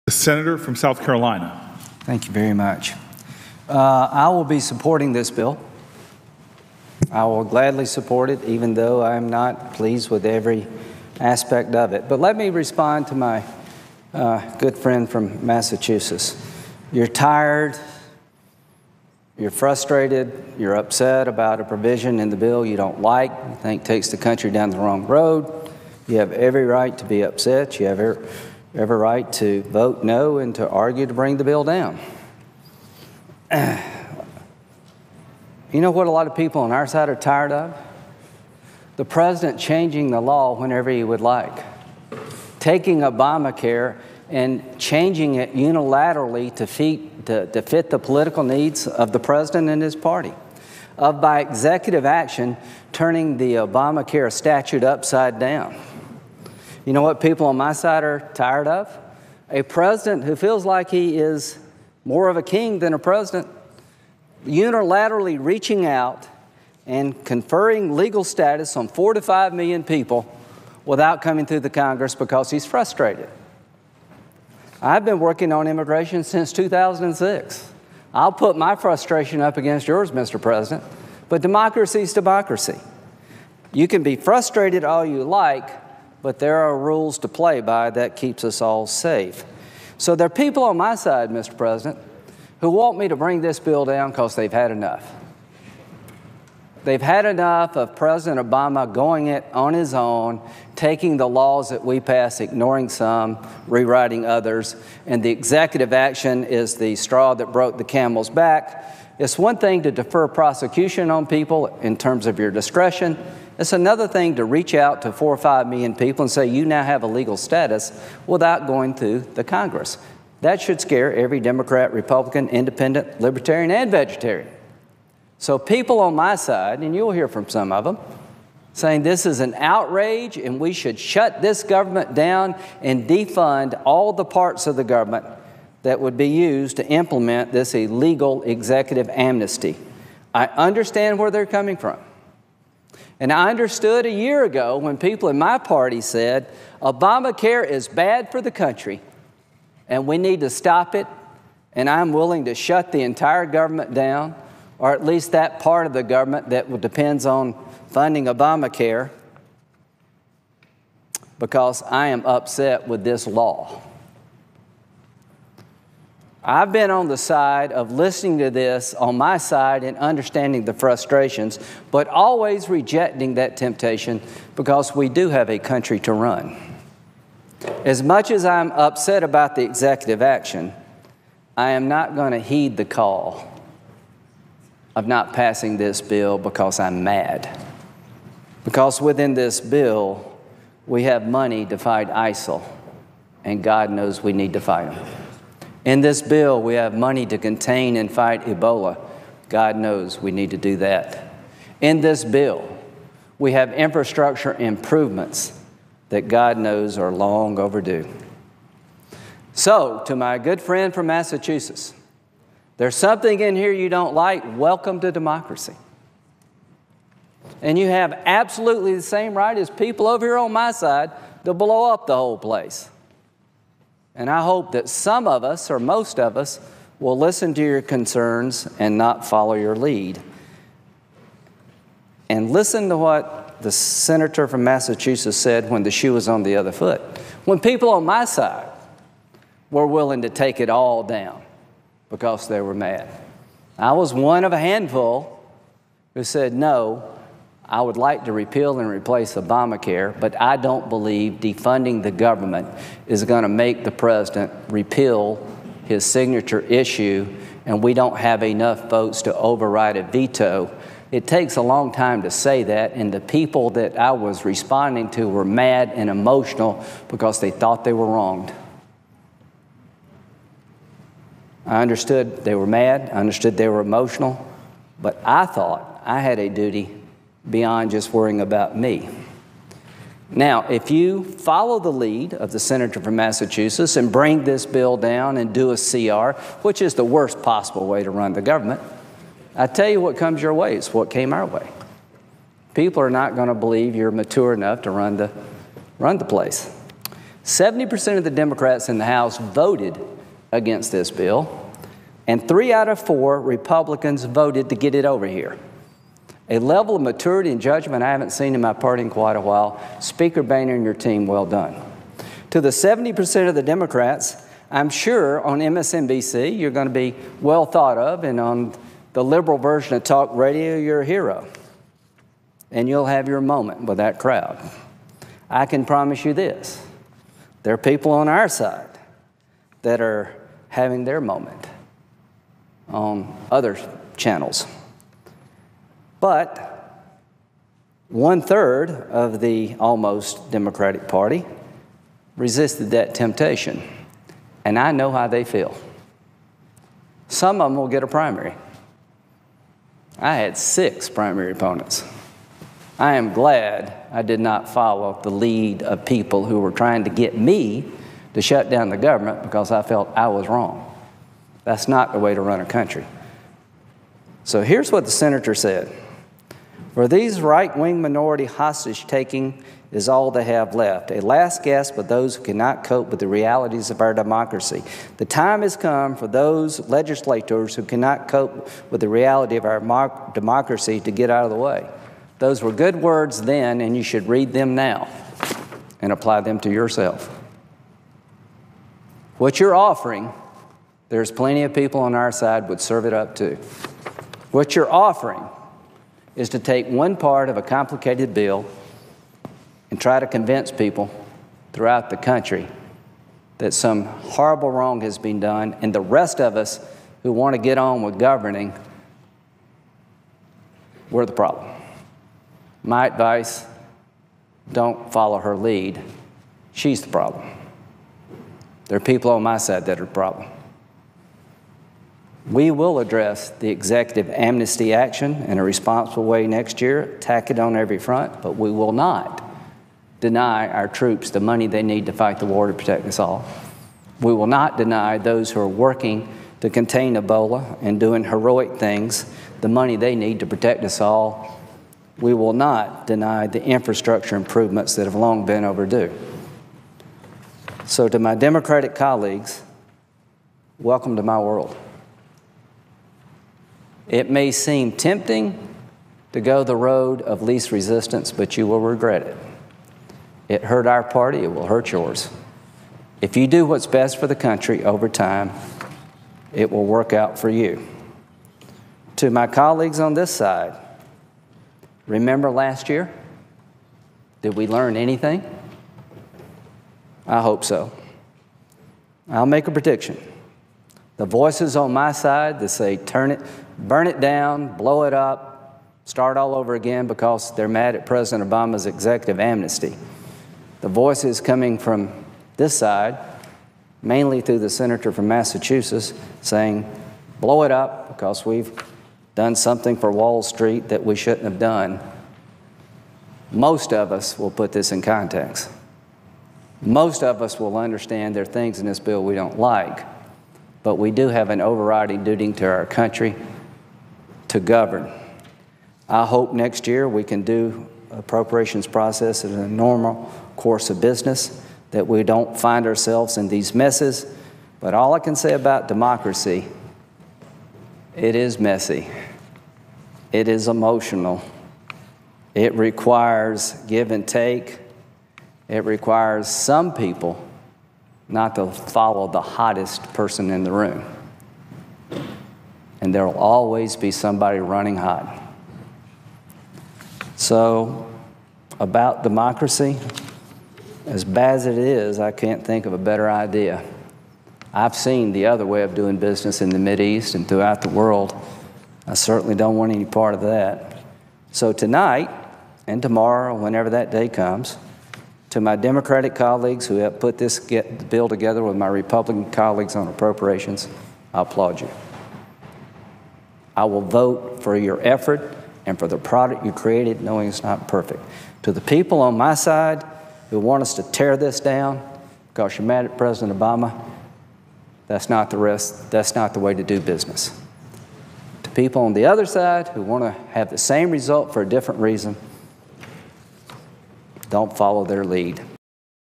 The senator from South Carolina. Thank you very much. I will be supporting this bill. I will gladly support it, even though I'm not pleased with every aspect of it. But let me respond to my good friend from Massachusetts. You're tired, you're frustrated, you're upset about a provision in the bill you don't like, you think takes the country down the wrong road. You have every right to be upset. You have every right to vote no and to argue to bring the bill down. You know what a lot of people on our side are tired of? The president changing the law whenever he would like. Taking Obamacare and changing it unilaterally to fit the political needs of the president and his party. By executive action, turning the Obamacare statute upside down. You know what people on my side are tired of? A president who feels like he is more of a king than a president, unilaterally reaching out and conferring legal status on 4 to 5 million people without coming through the Congress because he's frustrated. I've been working on immigration since 2006. I'll put my frustration up against yours, Mr. President, but democracy is democracy. You can be frustrated all you like, but there are rules to play by that keeps us all safe. So there are people on my side, Mr. President, who want me to bring this bill down because they've had enough. They've had enough of President Obama going it on his own, taking the laws that we pass, ignoring some, rewriting others, and the executive action is the straw that broke the camel's back. It's one thing to defer prosecution on people in terms of your discretion. It's another thing to reach out to 4 or 5 million people and say you now have a legal status without going through the Congress. That should scare every Democrat, Republican, Independent, Libertarian, and Vegetarian. So people on my side, and you'll hear from some of them, saying this is an outrage and we should shut this government down and defund all the parts of the government that would be used to implement this illegal executive amnesty. I understand where they're coming from. And I understood a year ago when people in my party said, Obamacare is bad for the country and we need to stop it, and I'm willing to shut the entire government down, or at least that part of the government that depends on funding Obamacare, because I am upset with this law. I've been on the side of listening to this on my side and understanding the frustrations, but always rejecting that temptation because we do have a country to run. As much as I'm upset about the executive action, I am not going to heed the call of not passing this bill because I'm mad. Because within this bill, we have money to fight ISIL, and God knows we need to fight them. In this bill, we have money to contain and fight Ebola. God knows we need to do that. In this bill, we have infrastructure improvements that God knows are long overdue. So, to my good friend from Massachusetts, there's something in here you don't like, welcome to democracy. And you have absolutely the same right as people over here on my side to blow up the whole place. And I hope that some of us, or most of us, will listen to your concerns and not follow your lead. And listen to what the senator from Massachusetts said when the shoe was on the other foot. When people on my side were willing to take it all down because they were mad. I was one of a handful who said, no, I would like to repeal and replace Obamacare, but I don't believe defunding the government is going to make the president repeal his signature issue, and we don't have enough votes to override a veto. It takes a long time to say that, and the people that I was responding to were mad and emotional because they thought they were wronged. I understood they were mad, I understood they were emotional, but I thought I had a duty beyond just worrying about me. Now, if you follow the lead of the senator from Massachusetts and bring this bill down and do a CR, which is the worst possible way to run the government, I tell you what comes your way is what came our way. People are not going to believe you're mature enough to run the place. 70% of the Democrats in the House voted against this bill, and 3 out of 4 Republicans voted to get it over here. A level of maturity and judgment I haven't seen in my party in quite a while. Speaker Boehner and your team, well done. To the 70% of the Democrats, I'm sure on MSNBC you're going to be well thought of, and on the liberal version of talk radio, you're a hero. And you'll have your moment with that crowd. I can promise you this. There are people on our side that are having their moment on other channels. But 1/3 of the almost Democratic Party resisted that temptation. And I know how they feel. Some of them will get a primary. I had 6 primary opponents. I am glad I did not follow the lead of people who were trying to get me to shut down the government because I felt I was wrong. That's not the way to run a country. So here's what the senator said. For these right-wing minority hostage-taking is all they have left, a last gasp of those who cannot cope with the realities of our democracy. The time has come for those legislators who cannot cope with the reality of our democracy to get out of the way. Those were good words then, and you should read them now and apply them to yourself. What you're offering, there's plenty of people on our side would serve it up to. What you're offering is to take one part of a complicated bill and try to convince people throughout the country that some horrible wrong has been done, and the rest of us who want to get on with governing, we're the problem. My advice, don't follow her lead. She's the problem. There are people on my side that are the problem. We will address the executive amnesty action in a responsible way next year, tack it on every front, but we will not deny our troops the money they need to fight the war to protect us all. We will not deny those who are working to contain Ebola and doing heroic things the money they need to protect us all. We will not deny the infrastructure improvements that have long been overdue. So to my Democratic colleagues, welcome to my world. It may seem tempting to go the road of least resistance, but you will regret it. It hurt our party, it will hurt yours. If you do what's best for the country over time, it will work out for you. To my colleagues on this side, remember last year? Did we learn anything? I hope so. I'll make a prediction. The voices on my side that say turn it, burn it down, blow it up, start all over again because they're mad at President Obama's executive amnesty. The voices coming from this side, mainly through the senator from Massachusetts, saying blow it up because we've done something for Wall Street that we shouldn't have done. Most of us will put this in context. Most of us will understand there are things in this bill we don't like, but we do have an overriding duty to our country to govern. I hope next year we can do appropriations process in a normal course of business, that we don't find ourselves in these messes. But all I can say about democracy, it is messy. It is emotional. It requires give and take. It requires some people not to follow the hottest person in the room. And there will always be somebody running hot. So, about democracy, as bad as it is, I can't think of a better idea. I've seen the other way of doing business in the Mideast and throughout the world. I certainly don't want any part of that. So tonight and tomorrow, whenever that day comes, to my Democratic colleagues who have put this bill together with my Republican colleagues on appropriations, I applaud you. I will vote for your effort and for the product you created, knowing it's not perfect. To the people on my side who want us to tear this down because you're mad at President Obama, that's not the way to do business. To people on the other side who want to have the same result for a different reason, don't follow their lead.